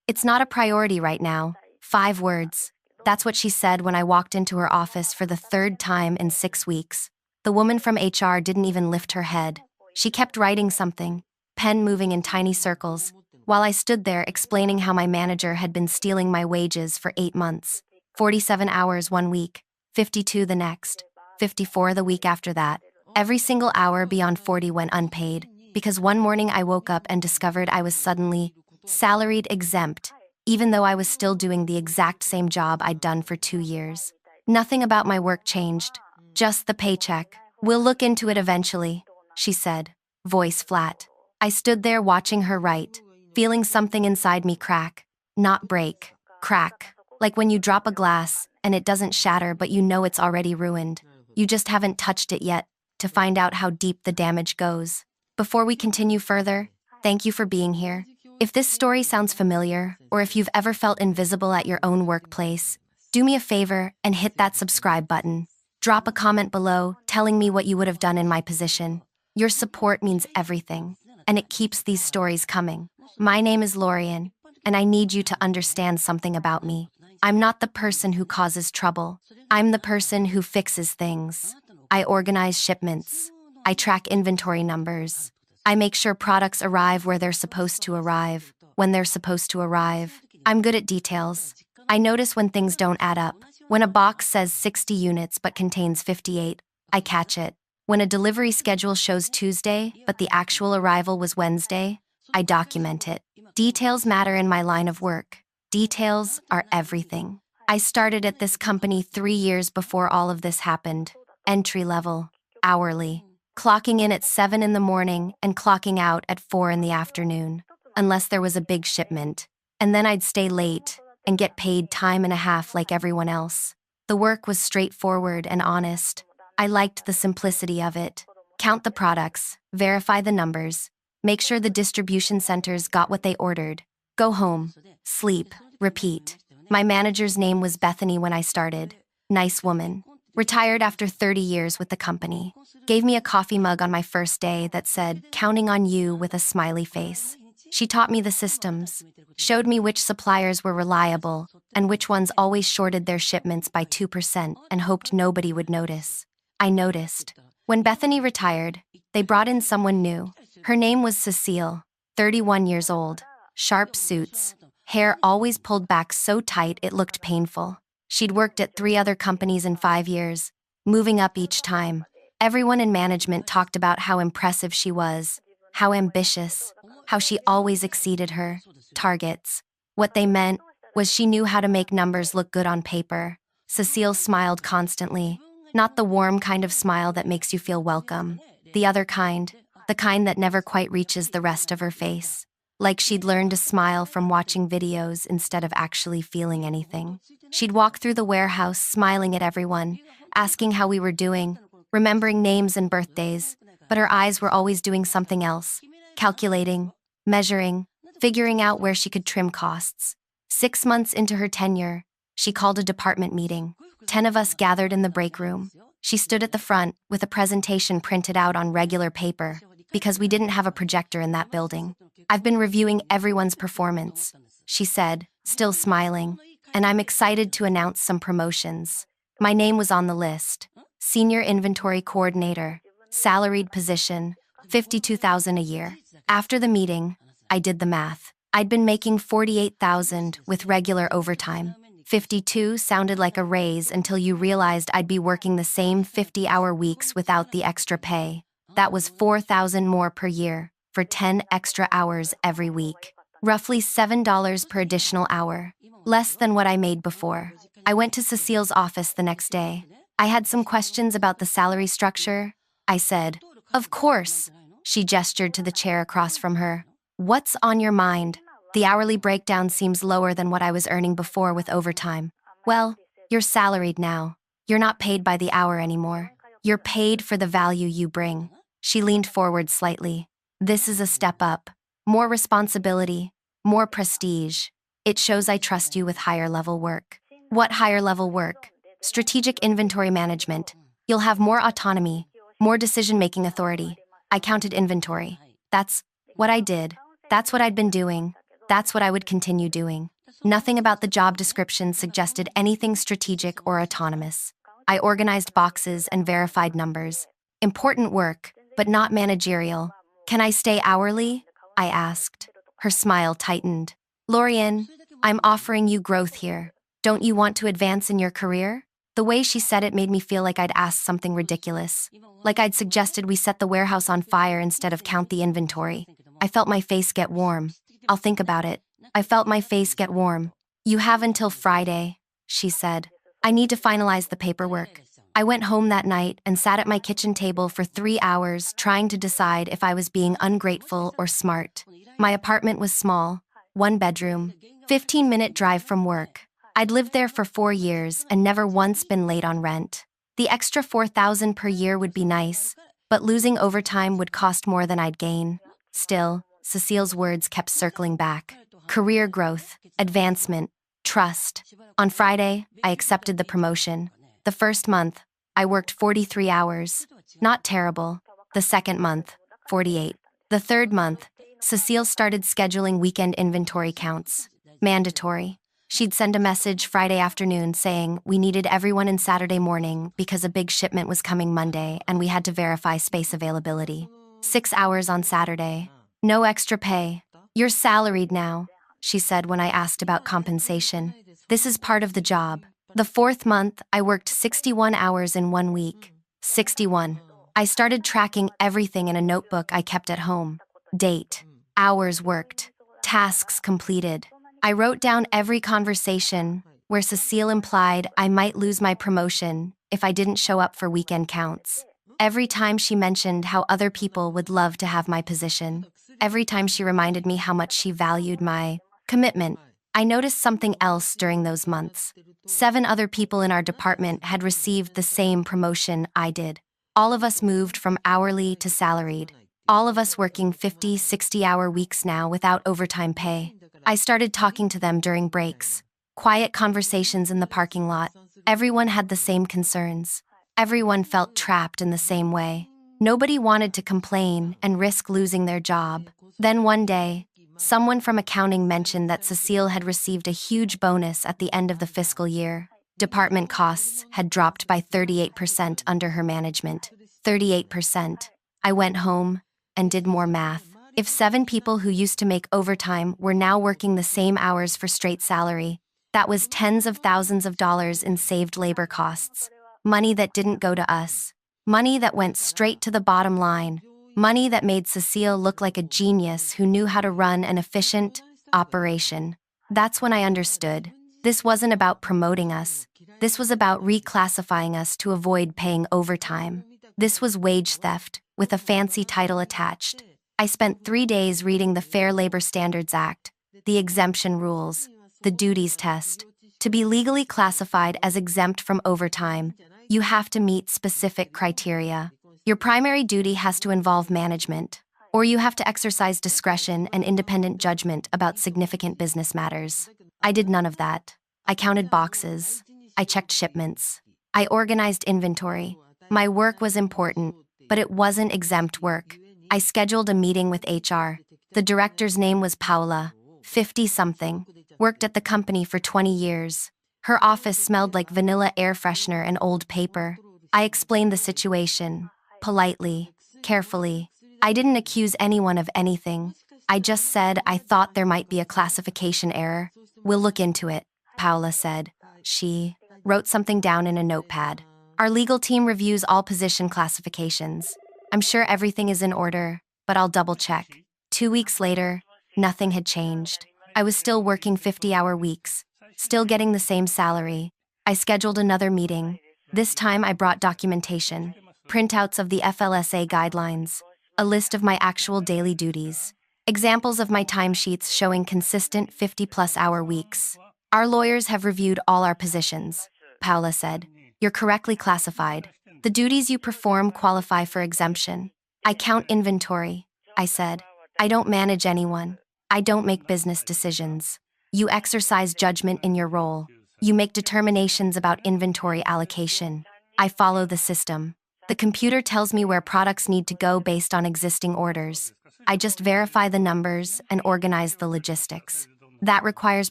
It's not a priority right now. 5 words. That's what she said when I walked into her office for the third time in 6 weeks. The woman from HR didn't even lift her head. She kept writing something, pen moving in tiny circles, while I stood there explaining how my manager had been stealing my wages for 8 months. 47 hours one week, 52 the next, 54 the week after that. Every single hour beyond 40 went unpaid, because one morning I woke up and discovered I was suddenly salaried exempt, even though I was still doing the exact same job I'd done for 2 years. Nothing about my work changed, just the paycheck. We'll look into it eventually, she said, voice flat. I stood there watching her write, feeling something inside me crack, not break, crack, like when you drop a glass and it doesn't shatter but you know it's already ruined. You just haven't touched it yet to find out how deep the damage goes. Before we continue further, thank you for being here. If this story sounds familiar, or if you've ever felt invisible at your own workplace, do me a favor and hit that subscribe button. Drop a comment below telling me what you would have done in my position. Your support means everything, and it keeps these stories coming. My name is Lorian, and I need you to understand something about me. I'm not the person who causes trouble. I'm the person who fixes things. I organize shipments. I track inventory numbers. I make sure products arrive where they're supposed to arrive, when they're supposed to arrive. I'm good at details. I notice when things don't add up. When a box says 60 units but contains 58, I catch it. When a delivery schedule shows Tuesday, but the actual arrival was Wednesday, I document it. Details matter in my line of work. Details are everything. I started at this company 3 years before all of this happened. Entry level, hourly. Clocking in at 7 in the morning and clocking out at 4 in the afternoon, unless there was a big shipment. And then I'd stay late and get paid time and a half like everyone else. The work was straightforward and honest. I liked the simplicity of it. Count the products, verify the numbers, make sure the distribution centers got what they ordered. Go home, sleep, repeat. My manager's name was Bethany when I started. Nice woman. Retired after 30 years with the company. Gave me a coffee mug on my first day that said, "Counting on you," with a smiley face. She taught me the systems, showed me which suppliers were reliable, and which ones always shorted their shipments by 2% and hoped nobody would notice. I noticed. When Bethany retired, they brought in someone new. Her name was Cecile, 31 years old, sharp suits, hair always pulled back so tight it looked painful. She'd worked at 3 other companies in 5 years, moving up each time. Everyone in management talked about how impressive she was, how ambitious, how she always exceeded her targets. What they meant was she knew how to make numbers look good on paper. Cecile smiled constantly, not the warm kind of smile that makes you feel welcome, the other kind, the kind that never quite reaches the rest of her face. Like she'd learned to smile from watching videos instead of actually feeling anything. She'd walk through the warehouse smiling at everyone, asking how we were doing, remembering names and birthdays, but her eyes were always doing something else, calculating, measuring, figuring out where she could trim costs. 6 months into her tenure, she called a department meeting. 10 of us gathered in the break room. She stood at the front with a presentation printed out on regular paper, because we didn't have a projector in that building. "I've been reviewing everyone's performance," she said, still smiling, "and I'm excited to announce some promotions." My name was on the list. Senior Inventory Coordinator, salaried position, $52,000 a year. After the meeting, I did the math. I'd been making $48,000 with regular overtime. 52 sounded like a raise until you realized I'd be working the same 50-hour weeks without the extra pay. That was $4,000 more per year for 10 extra hours every week. Roughly $7 per additional hour, less than what I made before. I went to Cecile's office the next day. I had some questions about the salary structure. I said, "Of course." She gestured to the chair across from her. "What's on your mind?" "The hourly breakdown seems lower than what I was earning before with overtime." "Well, you're salaried now. You're not paid by the hour anymore. You're paid for the value you bring." She leaned forward slightly. "This is a step up. More responsibility, more prestige. It shows I trust you with higher-level work." "What higher-level work?" "Strategic inventory management. You'll have more autonomy, more decision-making authority." I counted inventory. That's what I did. That's what I'd been doing. That's what I would continue doing. Nothing about the job description suggested anything strategic or autonomous. I organized boxes and verified numbers. Important work, but not managerial. Can I stay hourly? I asked. Her smile tightened. Lorian, I'm offering you growth here. Don't you want to advance in your career? The way she said it made me feel like I'd asked something ridiculous. Like I'd suggested we set the warehouse on fire instead of count the inventory. I felt my face get warm. I'll think about it. I felt my face get warm. You have until Friday, she said. I need to finalize the paperwork. I went home that night and sat at my kitchen table for 3 hours trying to decide if I was being ungrateful or smart. My apartment was small, 1 bedroom, 15-minute drive from work. I'd lived there for 4 years and never once been late on rent. The extra $4,000 per year would be nice, but losing overtime would cost more than I'd gain. Still, Cecile's words kept circling back. Career growth, advancement, trust. On Friday, I accepted the promotion. The first month, I worked 43 hours. Not terrible. The second month, 48. The third month, Cecile started scheduling weekend inventory counts. Mandatory. She'd send a message Friday afternoon saying we needed everyone in Saturday morning because a big shipment was coming Monday and we had to verify space availability. 6 hours on Saturday. No extra pay. You're salaried now, she said when I asked about compensation. This is part of the job. The fourth month, I worked 61 hours in 1 week. 61. I started tracking everything in a notebook I kept at home. Date. Hours worked. Tasks completed. I wrote down every conversation where Cecile implied I might lose my promotion if I didn't show up for weekend counts. Every time she mentioned how other people would love to have my position. Every time she reminded me how much she valued my commitment. I noticed something else during those months. 7 other people in our department had received the same promotion I did. All of us moved from hourly to salaried. All of us working 50, 60-hour weeks now without overtime pay. I started talking to them during breaks. Quiet conversations in the parking lot. Everyone had the same concerns. Everyone felt trapped in the same way. Nobody wanted to complain and risk losing their job. Then one day, someone from accounting mentioned that Cecile had received a huge bonus at the end of the fiscal year. Department costs had dropped by 38% under her management. 38%. I went home and did more math. If 7 people who used to make overtime were now working the same hours for straight salary, that was tens of thousands of dollars in saved labor costs. Money that didn't go to us. Money that went straight to the bottom line. Money that made Cecile look like a genius who knew how to run an efficient operation. That's when I understood. This wasn't about promoting us. This was about reclassifying us to avoid paying overtime. This was wage theft, with a fancy title attached. I spent 3 days reading the Fair Labor Standards Act, the exemption rules, the duties test. To be legally classified as exempt from overtime, you have to meet specific criteria. Your primary duty has to involve management, or you have to exercise discretion and independent judgment about significant business matters. I did none of that. I counted boxes. I checked shipments. I organized inventory. My work was important, but it wasn't exempt work. I scheduled a meeting with HR. The director's name was Paula, 50-something, worked at the company for 20 years. Her office smelled like vanilla air freshener and old paper. I explained the situation, politely, carefully. I didn't accuse anyone of anything. I just said I thought there might be a classification error. We'll look into it, Paula said. She wrote something down in a notepad. Our legal team reviews all position classifications. I'm sure everything is in order, but I'll double-check. 2 weeks later, nothing had changed. I was still working 50-hour weeks, still getting the same salary. I scheduled another meeting. This time I brought documentation, printouts of the FLSA guidelines, a list of my actual daily duties, examples of my timesheets showing consistent 50-plus hour weeks. Our lawyers have reviewed all our positions, Paula said. You're correctly classified. The duties you perform qualify for exemption. I count inventory, I said. I don't manage anyone. I don't make business decisions. You exercise judgment in your role. You make determinations about inventory allocation. I follow the system. The computer tells me where products need to go based on existing orders. I just verify the numbers and organize the logistics. That requires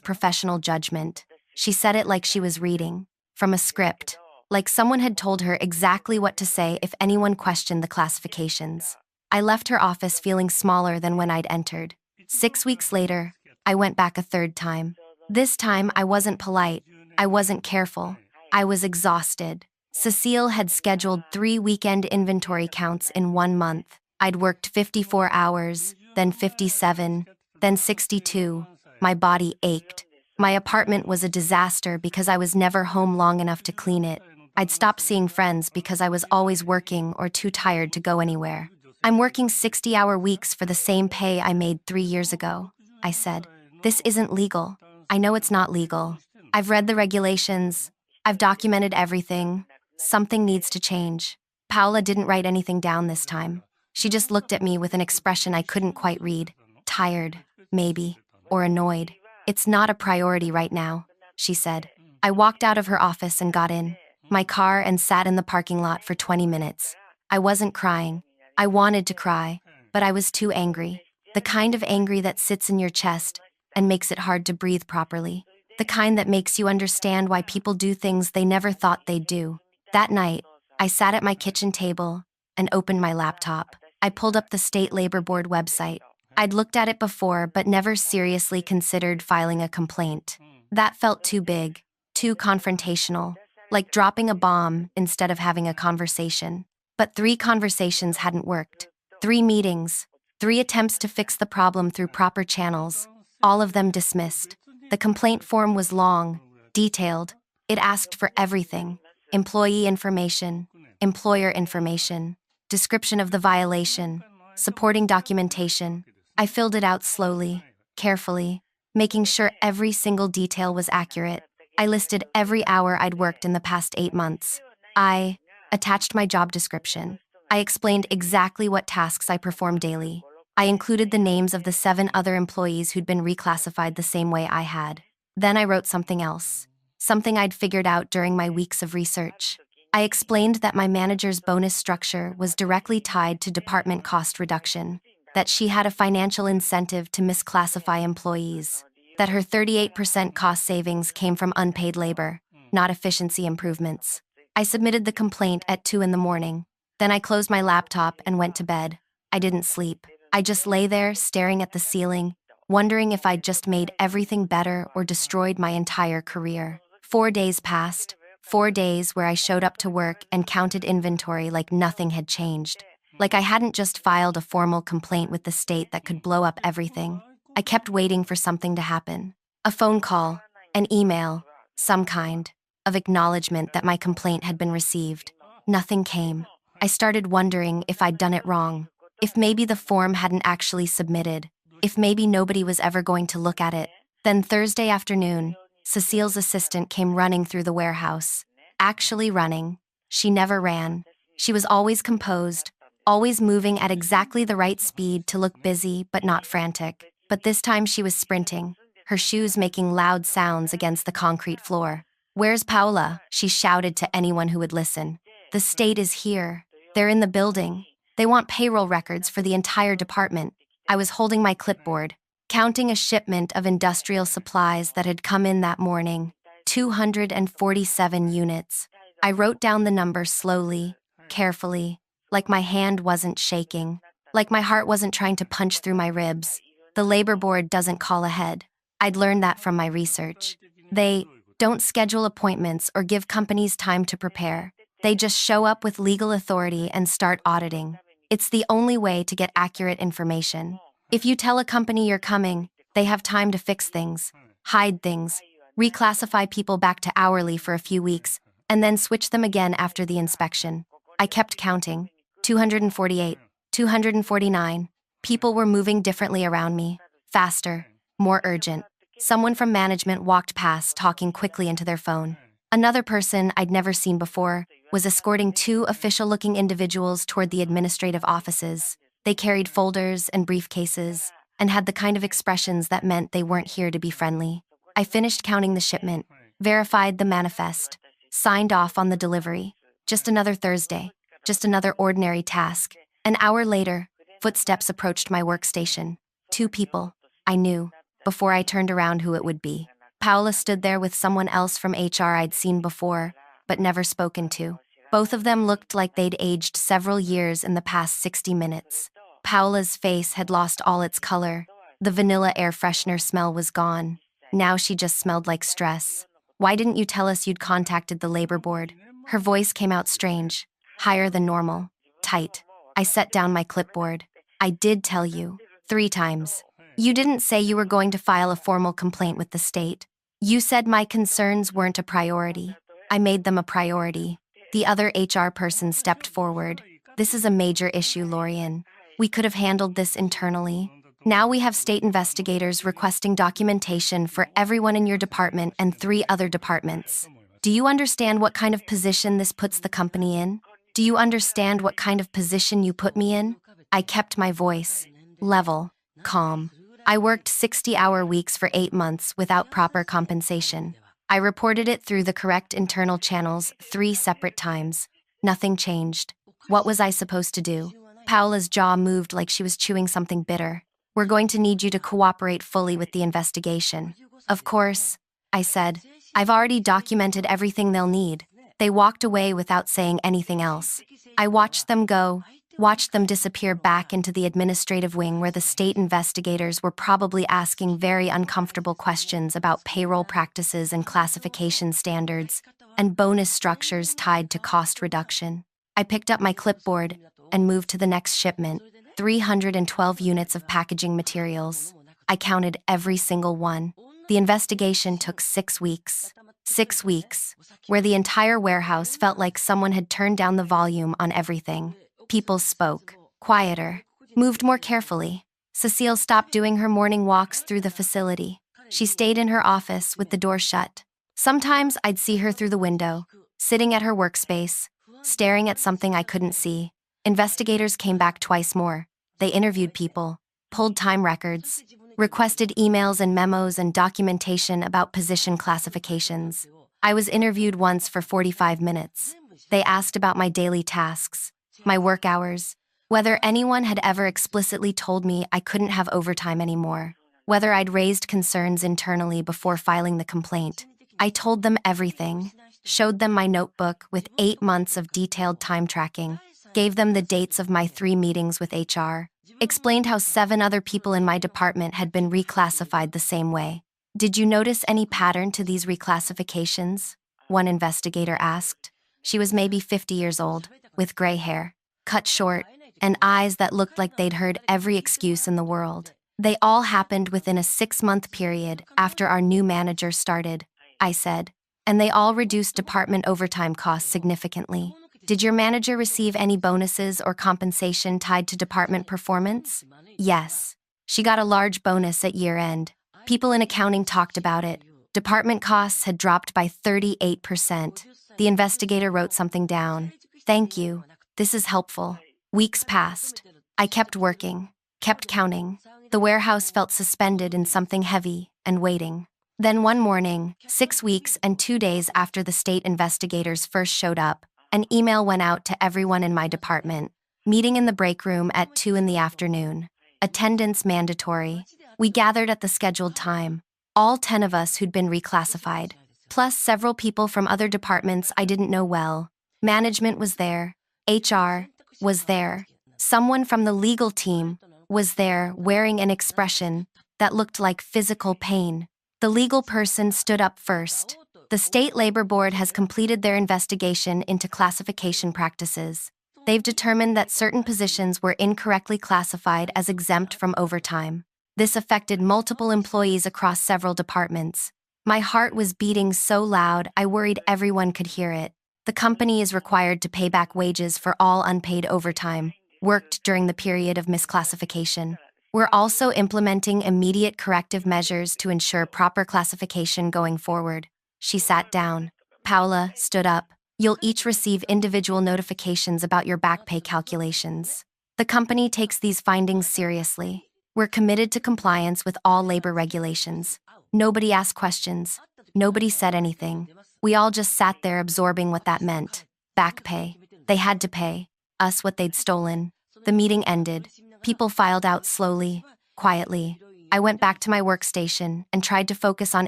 professional judgment. She said it like she was reading from a script, like someone had told her exactly what to say if anyone questioned the classifications. I left her office feeling smaller than when I'd entered. 6 weeks later, I went back a third time. This time, I wasn't polite. I wasn't careful. I was exhausted. Cecile had scheduled 3 weekend inventory counts in 1 month. I'd worked 54 hours, then 57, then 62. My body ached. My apartment was a disaster because I was never home long enough to clean it. I'd stopped seeing friends because I was always working or too tired to go anywhere. I'm working 60-hour weeks for the same pay I made 3 years ago, I said. This isn't legal. I know it's not legal. I've read the regulations. I've documented everything. Something needs to change. Paola didn't write anything down this time. She just looked at me with an expression I couldn't quite read. Tired, maybe, or annoyed. It's not a priority right now, she said. I walked out of her office and got in my car and sat in the parking lot for 20 minutes. I wasn't crying. I wanted to cry, but I was too angry. The kind of angry that sits in your chest and makes it hard to breathe properly. The kind that makes you understand why people do things they never thought they'd do. That night, I sat at my kitchen table and opened my laptop. I pulled up the State Labor Board website. I'd looked at it before, but never seriously considered filing a complaint. That felt too big, too confrontational, like dropping a bomb instead of having a conversation. But 3 conversations hadn't worked. 3 meetings, 3 attempts to fix the problem through proper channels, all of them dismissed. The complaint form was long, detailed. It asked for everything: employee information, employer information, description of the violation, supporting documentation. I filled it out slowly, carefully, making sure every single detail was accurate. I listed every hour I'd worked in the past 8 months. I attached my job description. I explained exactly what tasks I performed daily. I included the names of the 7 other employees who'd been reclassified the same way I had. Then I wrote something else, something I'd figured out during my weeks of research. I explained that my manager's bonus structure was directly tied to department cost reduction, that she had a financial incentive to misclassify employees, that her 38% cost savings came from unpaid labor, not efficiency improvements. I submitted the complaint at 2 in the morning. Then I closed my laptop and went to bed. I didn't sleep. I just lay there staring at the ceiling, wondering if I'd just made everything better or destroyed my entire career. 4 days passed. 4 days where I showed up to work and counted inventory like nothing had changed. Like I hadn't just filed a formal complaint with the state that could blow up everything. I kept waiting for something to happen. A phone call, an email, some kind of acknowledgement that my complaint had been received. Nothing came. I started wondering if I'd done it wrong, if maybe the form hadn't actually submitted, if maybe nobody was ever going to look at it. Then Thursday afternoon, Cecile's assistant came running through the warehouse. Actually running. She never ran. She was always composed, always moving at exactly the right speed to look busy but not frantic. But this time she was sprinting, her shoes making loud sounds against the concrete floor. "Where's Paola?" she shouted to anyone who would listen. "The state is here. They're in the building. They want payroll records for the entire department." I was holding my clipboard, counting a shipment of industrial supplies that had come in that morning, 247 units. I wrote down the number slowly, carefully, like my hand wasn't shaking, like my heart wasn't trying to punch through my ribs. The labor board doesn't call ahead. I'd learned that from my research. They don't schedule appointments or give companies time to prepare. They just show up with legal authority and start auditing. It's the only way to get accurate information. If you tell a company you're coming, they have time to fix things, hide things, reclassify people back to hourly for a few weeks, and then switch them again after the inspection. I kept counting. 248, 249. People were moving differently around me. Faster, more urgent. Someone from management walked past, talking quickly into their phone. Another person I'd never seen before was escorting 2 official-looking individuals toward the administrative offices. They carried folders and briefcases and had the kind of expressions that meant they weren't here to be friendly. I finished counting the shipment, verified the manifest, signed off on the delivery. Just another Thursday, just another ordinary task. An hour later, Footsteps approached my workstation. 2 people. I knew, before I turned around, who it would be. Paula stood there with someone else from HR I'd seen before, but never spoken to. Both of them looked like they'd aged several years in the past 60 minutes. Paula's face had lost all its color. The vanilla air freshener smell was gone. Now she just smelled like stress. Why didn't you tell us you'd contacted the labor board? Her voice came out strange, higher than normal, tight. I set down my clipboard. I did tell you, 3 times. You didn't say you were going to file a formal complaint with the state. You said my concerns weren't a priority. I made them a priority. The other HR person stepped forward. This is a major issue, Lorian. We could have handled this internally. Now we have state investigators requesting documentation for everyone in your department and 3 other departments. Do you understand what kind of position this puts the company in? Do you understand what kind of position you put me in? I kept my voice level, calm. I worked 60-hour weeks for 8 months without proper compensation. I reported it through the correct internal channels 3 separate times. Nothing changed. What was I supposed to do? Paula's jaw moved like she was chewing something bitter. We're going to need you to cooperate fully with the investigation. Of course, I said. I've already documented everything they'll need. They walked away without saying anything else. I watched them go, watched them disappear back into the administrative wing where the state investigators were probably asking very uncomfortable questions about payroll practices and classification standards, and bonus structures tied to cost reduction. I picked up my clipboard and moved to the next shipment, 312 units of packaging materials. I counted every single one. The investigation took 6 weeks. 6 weeks, where the entire warehouse felt like someone had turned down the volume on everything. People spoke, quieter, moved more carefully. Cecile stopped doing her morning walks through the facility. She stayed in her office with the door shut. Sometimes I'd see her through the window, sitting at her workspace, staring at something I couldn't see. Investigators came back twice more. They interviewed people, pulled time records, requested emails and memos and documentation about position classifications. I was interviewed once for 45 minutes. They asked about my daily tasks, my work hours, whether anyone had ever explicitly told me I couldn't have overtime anymore, whether I'd raised concerns internally before filing the complaint. I told them everything, showed them my notebook with 8 months of detailed time tracking, gave them the dates of my 3 meetings with HR, explained how 7 other people in my department had been reclassified the same way. Did you notice any pattern to these reclassifications? One investigator asked. She was maybe 50 years old, with gray hair, cut short, and eyes that looked like they'd heard every excuse in the world. They all happened within a 6-month period after our new manager started, I said, and they all reduced department overtime costs significantly. Did your manager receive any bonuses or compensation tied to department performance? Yes. She got a large bonus at year-end. People in accounting talked about it. Department costs had dropped by 38%. The investigator wrote something down. Thank you. This is helpful. Weeks passed. I kept working, kept counting. The warehouse felt suspended in something heavy and waiting. Then one morning, 6 weeks and 2 days after the state investigators first showed up, an email went out to everyone in my department. Meeting in the break room at 2 in the afternoon. Attendance mandatory. We gathered at the scheduled time. All 10 of us who'd been reclassified, plus several people from other departments I didn't know well. Management was there. HR was there. Someone from the legal team was there wearing an expression that looked like physical pain. The legal person stood up first. The State Labor Board has completed their investigation into classification practices. They've determined that certain positions were incorrectly classified as exempt from overtime. This affected multiple employees across several departments. My heart was beating so loud I worried everyone could hear it. The company is required to pay back wages for all unpaid overtime worked during the period of misclassification. We're also implementing immediate corrective measures to ensure proper classification going forward. She sat down. Paula stood up. You'll each receive individual notifications about your back pay calculations. The company takes these findings seriously. We're committed to compliance with all labor regulations. Nobody asked questions. Nobody said anything. We all just sat there absorbing what that meant. Back pay. They had to pay us what they'd stolen. The meeting ended. People filed out slowly, quietly. I went back to my workstation and tried to focus on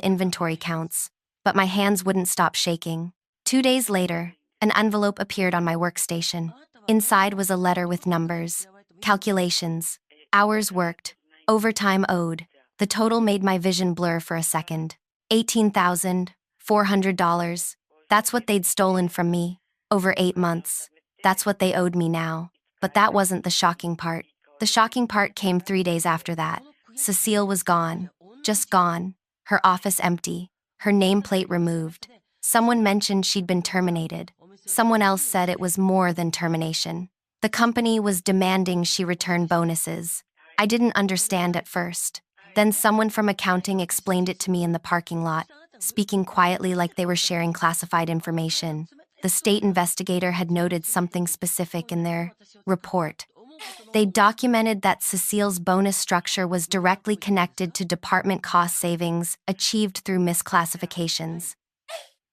inventory counts, but my hands wouldn't stop shaking. 2 days later, an envelope appeared on my workstation. Inside was a letter with numbers, calculations, hours worked, overtime owed. The total made my vision blur for a second. $18,400. That's what they'd stolen from me. Over 8 months. That's what they owed me now. But that wasn't the shocking part. The shocking part came 3 days after that. Cecile was gone. Just gone. Her office empty. Her nameplate removed. Someone mentioned she'd been terminated. Someone else said it was more than termination. The company was demanding she return bonuses. I didn't understand at first. Then someone from accounting explained it to me in the parking lot, speaking quietly like they were sharing classified information. The state investigator had noted something specific in their report. They documented that Cecile's bonus structure was directly connected to department cost savings achieved through misclassifications.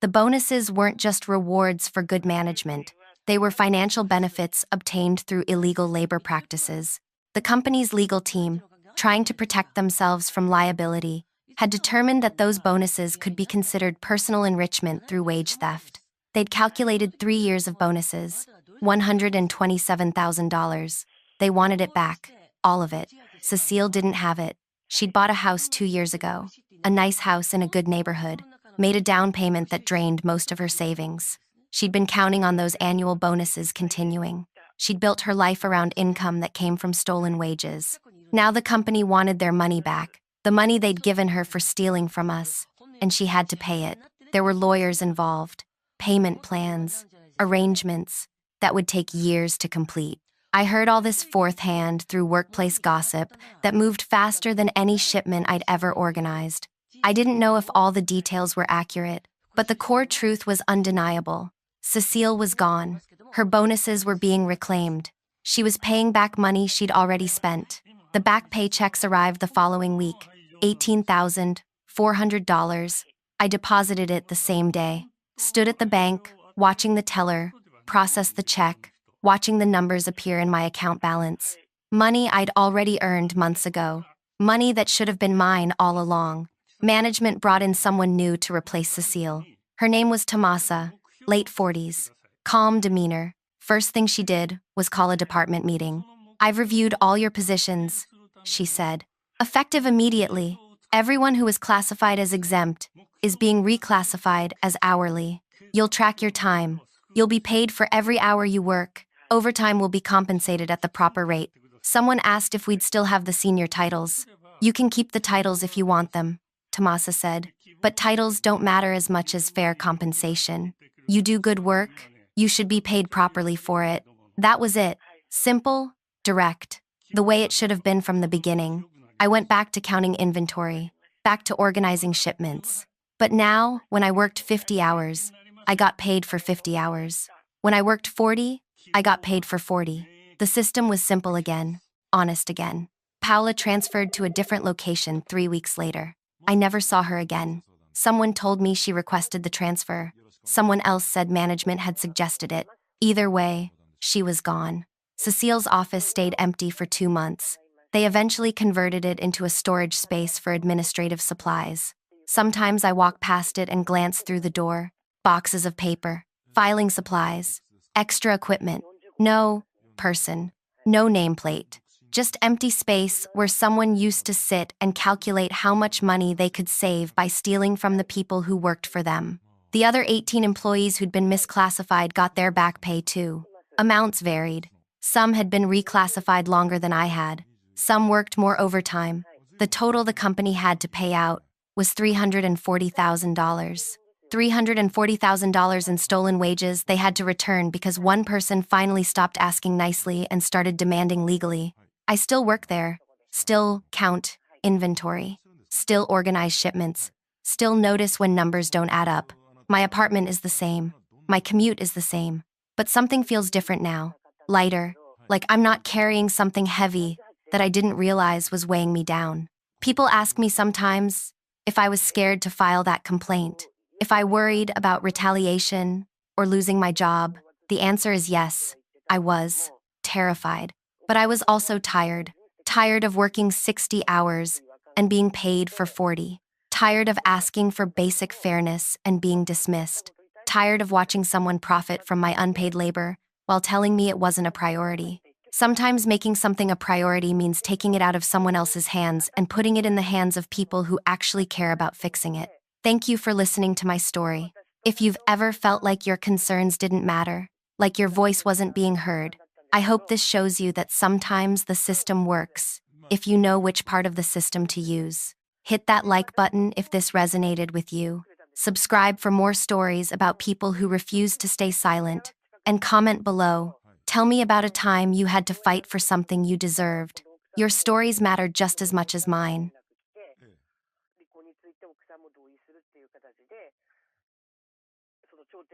The bonuses weren't just rewards for good management. They were financial benefits obtained through illegal labor practices. The company's legal team, trying to protect themselves from liability, had determined that those bonuses could be considered personal enrichment through wage theft. They'd calculated 3 years of bonuses, $127,000. They wanted it back, all of it. Cecile didn't have it. She'd bought a house 2 years ago, a nice house in a good neighborhood, made a down payment that drained most of her savings. She'd been counting on those annual bonuses continuing. She'd built her life around income that came from stolen wages. Now the company wanted their money back, the money they'd given her for stealing from us, and she had to pay it. There were lawyers involved, payment plans, arrangements that would take years to complete. I heard all this fourth-hand through workplace gossip that moved faster than any shipment I'd ever organized. I didn't know if all the details were accurate, but the core truth was undeniable. Cecile was gone. Her bonuses were being reclaimed. She was paying back money she'd already spent. The back paychecks arrived the following week, $18,400. I deposited it the same day. Stood at the bank, watching the teller, process the check, watching the numbers appear in my account balance. Money I'd already earned months ago. Money that should have been mine all along. Management brought in someone new to replace Cecile. Her name was Tomasa, late 40s. Calm demeanor. First thing she did was call a department meeting. "I've reviewed all your positions," she said. "Effective immediately. Everyone who is classified as exempt is being reclassified as hourly. You'll track your time. You'll be paid for every hour you work. Overtime will be compensated at the proper rate." Someone asked if we'd still have the senior titles. "You can keep the titles if you want them," Tomasa said. "But titles don't matter as much as fair compensation. You do good work, you should be paid properly for it." That was it. Simple, direct. The way it should have been from the beginning. I went back to counting inventory, back to organizing shipments. But now, when I worked 50 hours, I got paid for 50 hours. When I worked 40, I got paid for 40. The system was simple again, honest again. Paula transferred to a different location 3 weeks later. I never saw her again. Someone told me she requested the transfer. Someone else said management had suggested it. Either way, she was gone. Cecile's office stayed empty for 2 months. They eventually converted it into a storage space for administrative supplies. Sometimes I walk past it and glance through the door. Boxes of paper, filing supplies, extra equipment. No person, no nameplate. Just empty space where someone used to sit and calculate how much money they could save by stealing from the people who worked for them. The other 18 employees who'd been misclassified got their back pay too. Amounts varied. Some had been reclassified longer than I had. Some worked more overtime. The total the company had to pay out was $340,000. $340,000 in stolen wages they had to return because one person finally stopped asking nicely and started demanding legally. I still work there, still count inventory, still organize shipments, still notice when numbers don't add up. My apartment is the same. My commute is the same. But something feels different now. Lighter, like I'm not carrying something heavy that I didn't realize was weighing me down. People ask me sometimes if I was scared to file that complaint, if I worried about retaliation or losing my job. The answer is yes, I was terrified. But I was also tired. Tired of working 60 hours and being paid for 40. Tired of asking for basic fairness and being dismissed. Tired of watching someone profit from my unpaid labor while telling me it wasn't a priority. Sometimes making something a priority means taking it out of someone else's hands and putting it in the hands of people who actually care about fixing it. Thank you for listening to my story. If you've ever felt like your concerns didn't matter, like your voice wasn't being heard, I hope this shows you that sometimes the system works, if you know which part of the system to use. Hit that like button if this resonated with you. Subscribe for more stories about people who refuse to stay silent. And comment below. Tell me about a time you had to fight for something you deserved. Your stories matter just as much as mine.